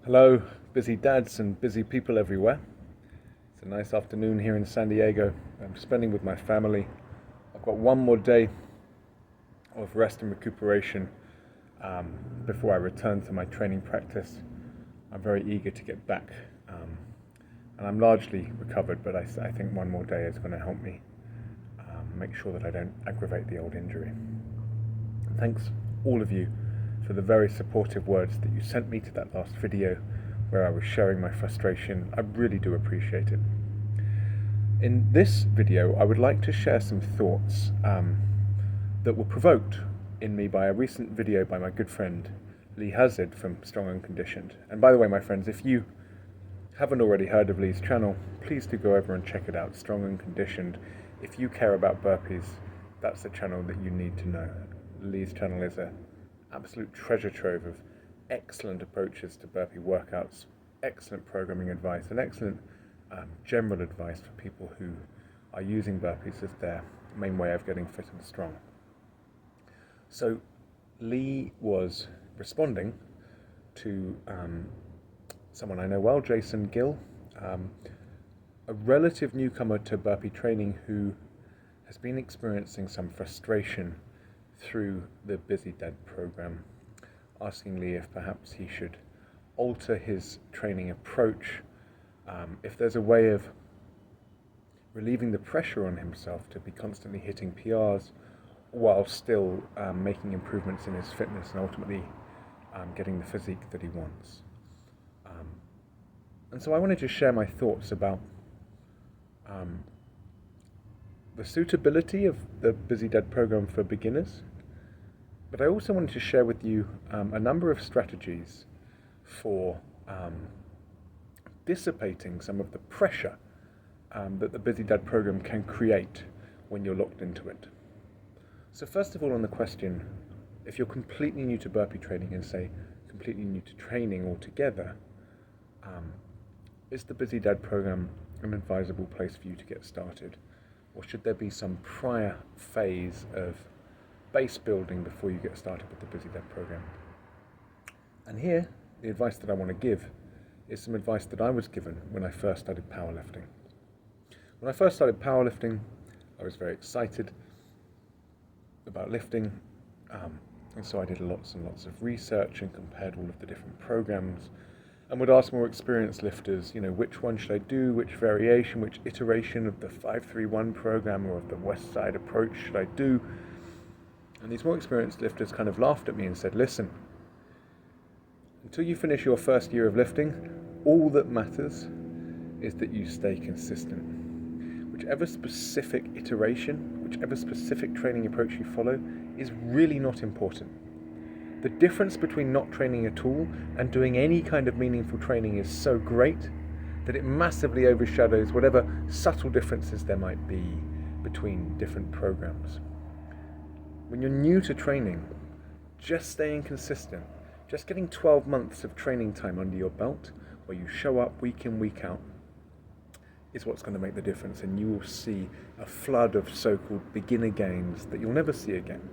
Hello, busy dads and busy people everywhere. It's a nice afternoon here in San Diego. I'm spending with my family. I've got one more day of rest and recuperation before I return to my training practice. I'm very eager to get back, and I'm largely recovered, but I think one more day is going to help me make sure that I don't aggravate the old injury. And thanks, all of you, for the very supportive words that you sent me to that last video where I was sharing my frustration. I really do appreciate it. In this video, I would like to share some thoughts that were provoked in me by a recent video by my good friend Lee Hazard from Strong Unconditioned. And by the way, my friends, if you haven't already heard of Lee's channel, please do go over and check it out, Strong Unconditioned. If you care about burpees, that's the channel that you need to know. Lee's channel is an absolute treasure trove of excellent approaches to burpee workouts, excellent programming advice, and excellent general advice for people who are using burpees as their main way of getting fit and strong. So Lee was responding to someone I know well, Jason Gill, a relative newcomer to burpee training who has been experiencing some frustration through the Busy Dad program, asking Lee if perhaps he should alter his training approach, if there's a way of relieving the pressure on himself to be constantly hitting PRs while still making improvements in his fitness and ultimately getting the physique that he wants. And so I wanted to share my thoughts about the suitability of the Busy Dad program for beginners, but I also wanted to share with you a number of strategies for dissipating some of the pressure that the Busy Dad program can create when you're locked into it. So first of all, on the question, if you're completely new to burpee training and say completely new to training altogether, is the Busy Dad program an advisable place for you to get started? Or should there be some prior phase of base building before you get started with the Busy Dad program? And here, the advice that I want to give is some advice that I was given when I first started powerlifting. When I first started powerlifting, I was very excited about lifting, and so I did lots and lots of research and compared all of the different programs and would ask more experienced lifters, which one should I do, which variation, which iteration of the 5-3-1 program or of the West Side approach should I do? And these more experienced lifters kind of laughed at me and said, listen, until you finish your first year of lifting, all that matters is that you stay consistent. Whichever specific iteration, whichever specific training approach you follow is really not important. The difference between not training at all and doing any kind of meaningful training is so great that it massively overshadows whatever subtle differences there might be between different programs. When you're new to training, just staying consistent, just getting 12 months of training time under your belt, where you show up week in, week out, is what's going to make the difference, and you will see a flood of so-called beginner gains that you'll never see again.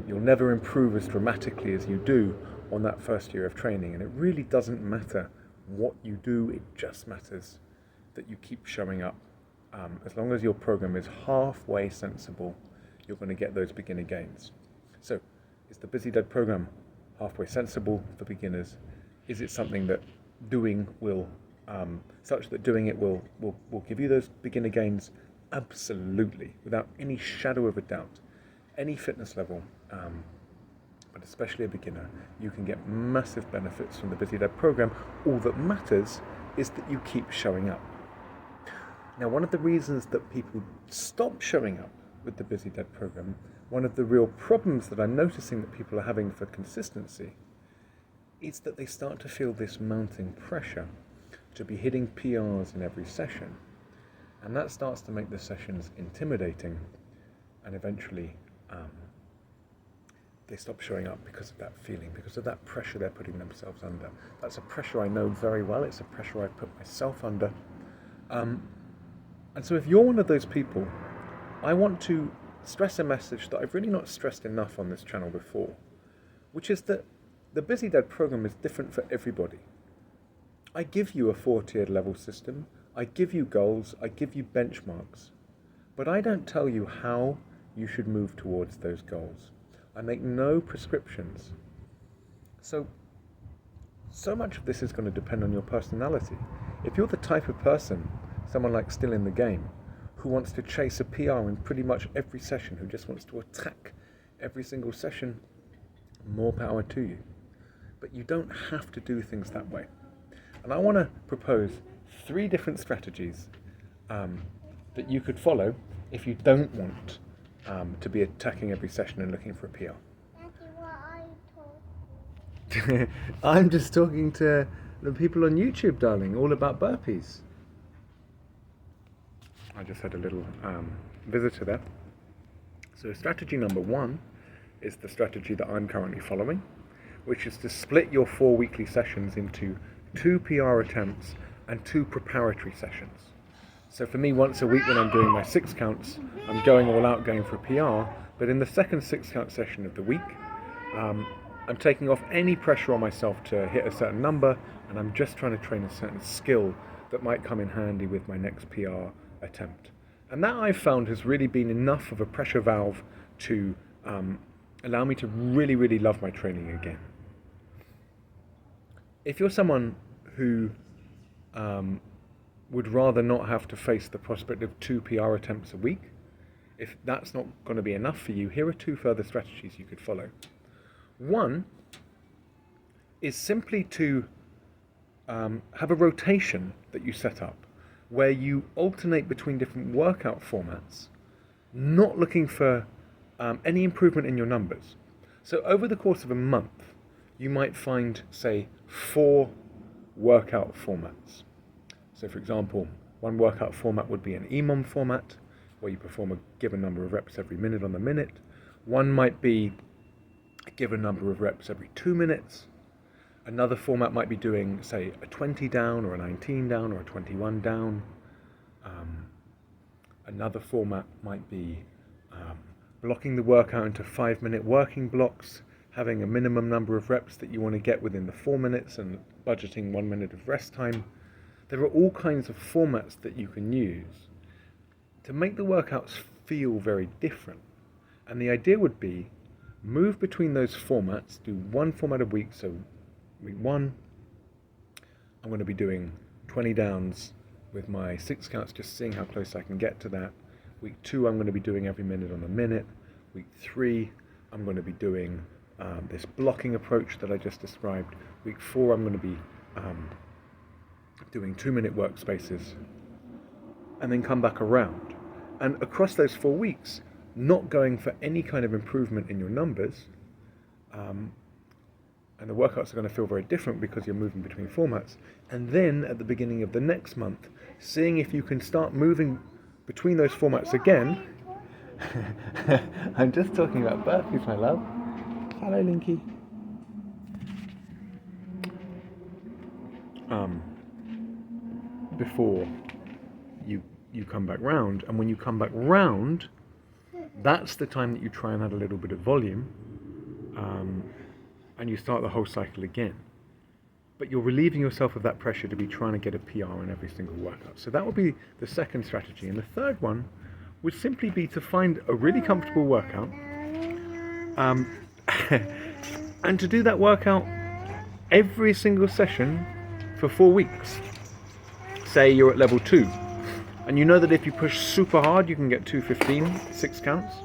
You'll never improve as dramatically as you do on that first year of training, and it really doesn't matter what you do, it just matters that you keep showing up. As long as your program is halfway sensible, you're going to get those beginner gains. So, is the Busy Dad program halfway sensible for beginners? Is it something that doing will, such that doing it will give you those beginner gains? Absolutely, without any shadow of a doubt. Any fitness level, but especially a beginner, you can get massive benefits from the Busy Dad program. All that matters is that you keep showing up. Now, one of the reasons that people stop showing up with the Busy Dad program, one of the real problems that I'm noticing that people are having for consistency, is that they start to feel this mounting pressure to be hitting PRs in every session. And that starts to make the sessions intimidating, and eventually they stop showing up because of that feeling, because of that pressure they're putting themselves under. That's a pressure I know very well. It's a pressure I've put myself under. And so if you're one of those people, I want to stress a message that I've really not stressed enough on this channel before, which is that the Busy Dad program is different for everybody. I give you a 4-tiered level system, I give you goals, I give you benchmarks, but I don't tell you how you should move towards those goals. I make no prescriptions. So much of this is going to depend on your personality. If you're the type of person, someone like Still in the Game, who wants to chase a PR in pretty much every session, who just wants to attack every single session, more power to you. But you don't have to do things that way. And I want to propose 3 different strategies that you could follow if you don't want to be attacking every session and looking for a PR. Daddy, what are you talking? I'm just talking to the people on YouTube, darling, all about burpees. I just had a little visitor there. So strategy number 1 is the strategy that I'm currently following, which is to split your 4 weekly sessions into 2 PR attempts and 2 preparatory sessions. So for me, once a week when I'm doing my 6 counts, I'm going all out, going for a PR, but in the second 6 count session of the week, I'm taking off any pressure on myself to hit a certain number, and I'm just trying to train a certain skill that might come in handy with my next PR attempt. And that I've found has really been enough of a pressure valve to allow me to really, really love my training again. If you're someone who would rather not have to face the prospect of 2 PR attempts a week, if that's not going to be enough for you, here are 2 further strategies you could follow. One is simply to have a rotation that you set up where you alternate between different workout formats, not looking for any improvement in your numbers. So over the course of a month, you might find, say, 4 workout formats. So for example, one workout format would be an EMOM format, where you perform a given number of reps every minute on the minute. One might be a given number of reps every 2 minutes. Another format might be doing, say, a 20 down or a 19 down or a 21 down. Another format might be blocking the workout into 5-minute working blocks, having a minimum number of reps that you want to get within the 4 minutes and budgeting 1 minute of rest time. There are all kinds of formats that you can use to make the workouts feel very different. And the idea would be move between those formats, do 1 format a week. So week 1, I'm going to be doing 20 downs with my 6 counts, just seeing how close I can get to that. Week 2, I'm going to be doing every minute on the minute. Week 3, I'm going to be doing this blocking approach that I just described. Week 4, I'm going to be doing 2-minute workspaces, and then come back around. And across those 4 weeks, not going for any kind of improvement in your numbers, and the workouts are going to feel very different because you're moving between formats. And then at the beginning of the next month, seeing if you can start moving between those formats again. I'm just talking about burpees, my love. Hello, Linky. Before you come back round, and when you come back round, that's the time that you try and add a little bit of volume, and you start the whole cycle again. But you're relieving yourself of that pressure to be trying to get a PR in every single workout. So that would be the second strategy. And the third one would simply be to find a really comfortable workout, and to do that workout every single session for 4 weeks. Say you're at level 2, and you know that if you push super hard, you can get 215, 6 counts.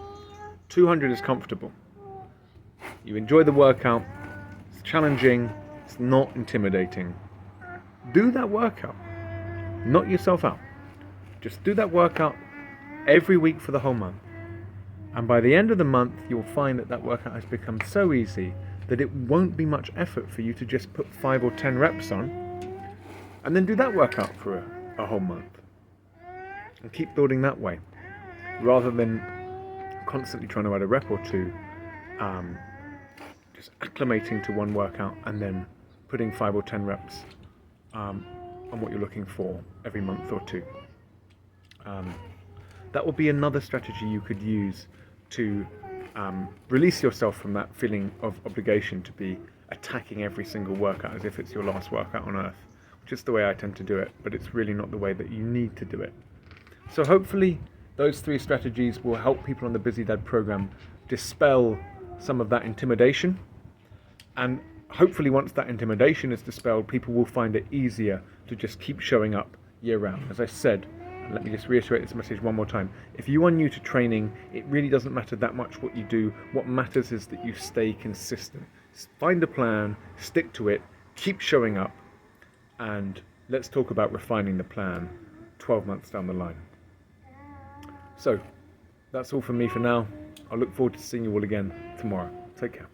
200 is comfortable. You enjoy the workout, it's challenging, it's not intimidating. Do that workout. Knock yourself out. Just do that workout every week for the whole month. And by the end of the month, you'll find that that workout has become so easy that it won't be much effort for you to just put 5 or 10 reps on and then do that workout for a whole month. And keep building that way, rather than constantly trying to add a rep or 2, just acclimating to one workout and then putting 5 or 10 reps on what you're looking for every month or 2. That would be another strategy you could use to release yourself from that feeling of obligation to be attacking every single workout as if it's your last workout on earth, which is the way I tend to do it, but it's really not the way that you need to do it. So hopefully those 3 strategies will help people on the Busy Dad program dispel some of that intimidation, and hopefully once that intimidation is dispelled, people will find it easier to just keep showing up year round. As I said, and let me just reiterate this message one more time, if you are new to training, it really doesn't matter that much what you do. What matters is that you stay consistent. Find a plan, stick to it, keep showing up, and let's talk about refining the plan 12 months down the line. So that's all from me for now. I look forward to seeing you all again tomorrow. Take care.